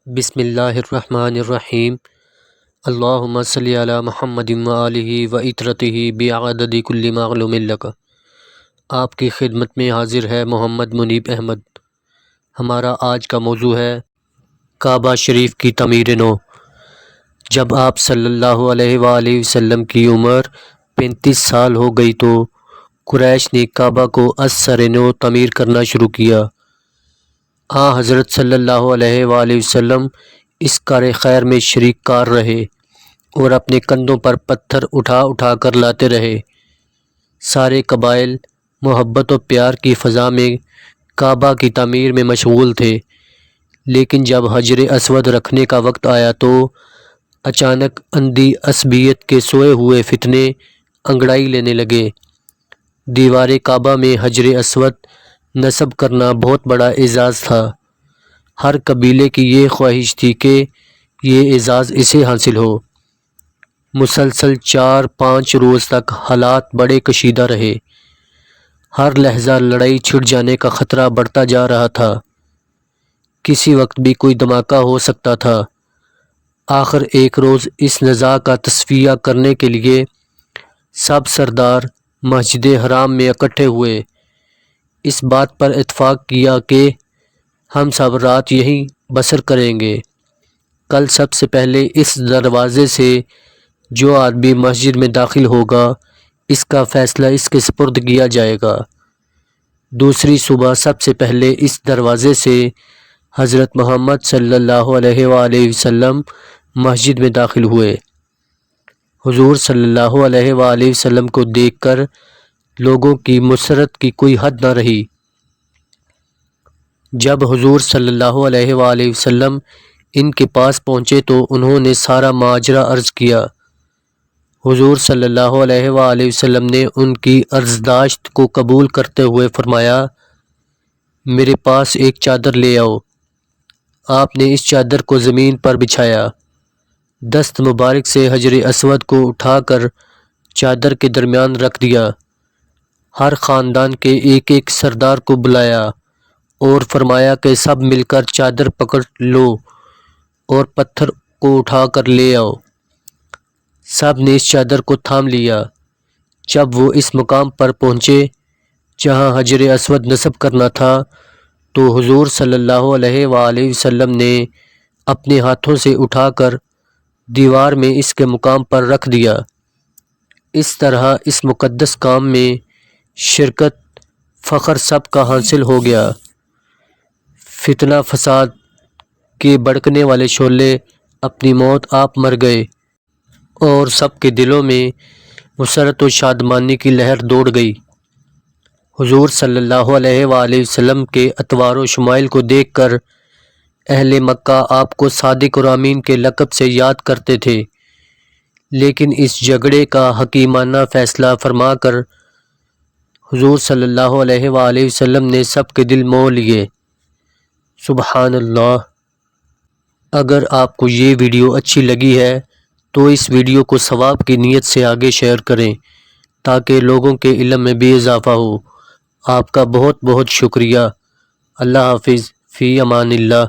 بسم اللہ الرحمن الرحیم۔ اللہم صلی علی محمد وآلہ وعطرتہ بعدد کل معلوم لک۔ آپ کی خدمت میں حاضر ہے محمد منیب احمد۔ ہمارا آج کا موضوع ہے کعبہ شریف کی تعمیر نو۔ جب آپ صلی اللہ علیہ وآلہ وسلم کی عمر 35 سال ہو گئی تو قریش نے کعبہ کو از سر نو تعمیر کرنا شروع کیا۔ حضرت صلی اللہ علیہ وآلہ وسلم اس کار خیر میں شریک کار رہے اور اپنے کندھوں پر پتھر اٹھا اٹھا کر لاتے رہے۔ سارے قبائل محبت و پیار کی فضا میں کعبہ کی تعمیر میں مشغول تھے، لیکن جب حجر اسود رکھنے کا وقت آیا تو اچانک اندھی عصبیت کے سوئے ہوئے فتنے انگڑائی لینے لگے۔ دیوار کعبہ میں حجر اسود نصب کرنا بہت بڑا اعزاز تھا۔ ہر قبیلے کی یہ خواہش تھی کہ یہ اعزاز اسے حاصل ہو۔ مسلسل 4-5 روز تک حالات بڑے کشیدہ رہے۔ ہر لحظہ لڑائی چھڑ جانے کا خطرہ بڑھتا جا رہا تھا۔ کسی وقت بھی کوئی دھماکہ ہو سکتا تھا۔ آخر ایک روز اس نزاع کا تصفیہ کرنے کے لیے سب سردار مسجد حرام میں اکٹھے ہوئے۔ اس بات پر اتفاق کیا کہ ہم سب رات یہیں بسر کریں گے۔ کل سب سے پہلے اس دروازے سے جو آدمی مسجد میں داخل ہوگا اس کا فیصلہ اس کے سپرد کیا جائے گا۔ دوسری صبح سب سے پہلے اس دروازے سے حضرت محمد صلی اللہ علیہ وآلہ وسلم مسجد میں داخل ہوئے۔ حضور صلی اللہ علیہ وآلہ وسلم کو دیکھ کر لوگوں کی مسرت کی کوئی حد نہ رہی۔ جب حضور صلی اللہ علیہ وآلہ وسلم ان کے پاس پہنچے تو انہوں نے سارا ماجرا عرض کیا۔ حضور صلی اللہ علیہ وآلہ وسلم نے ان کی عرضداشت کو قبول کرتے ہوئے فرمایا، میرے پاس ایک چادر لے آؤ۔ آپ نے اس چادر کو زمین پر بچھایا، دست مبارک سے حجر اسود کو اٹھا کر چادر کے درمیان رکھ دیا۔ ہر خاندان کے ایک ایک سردار کو بلایا اور فرمایا کہ سب مل کر چادر پکڑ لو اور پتھر کو اٹھا کر لے آؤ۔ سب نے اس چادر کو تھام لیا۔ جب وہ اس مقام پر پہنچے جہاں حجر اسود نصب کرنا تھا تو حضور صلی اللہ علیہ وآلہ وسلم نے اپنے ہاتھوں سے اٹھا کر دیوار میں اس کے مقام پر رکھ دیا۔ اس طرح اس مقدس کام میں شرکت فخر سب کا حاصل ہو گیا۔ فتنہ فساد کے بھڑکنے والے شعلے اپنی موت آپ مر گئے اور سب کے دلوں میں مسرت و شادمانی کی لہر دوڑ گئی۔ حضور صلی اللہ علیہ وآلہ وسلم کے اطوار و شمائل کو دیکھ کر اہل مکہ آپ کو صادق اور امین کے لقب سے یاد کرتے تھے، لیکن اس جھگڑے کا حکیمانہ فیصلہ فرما کر حضور صلی اللہ علیہ وآلہ وسلم نے سب کے دل موہ لیے۔ سبحان اللہ۔ اگر آپ کو یہ ویڈیو اچھی لگی ہے تو اس ویڈیو کو ثواب کی نیت سے آگے شیئر کریں تاکہ لوگوں کے علم میں بھی اضافہ ہو۔ آپ کا بہت بہت شکریہ۔ اللہ حافظ، فی امان اللہ۔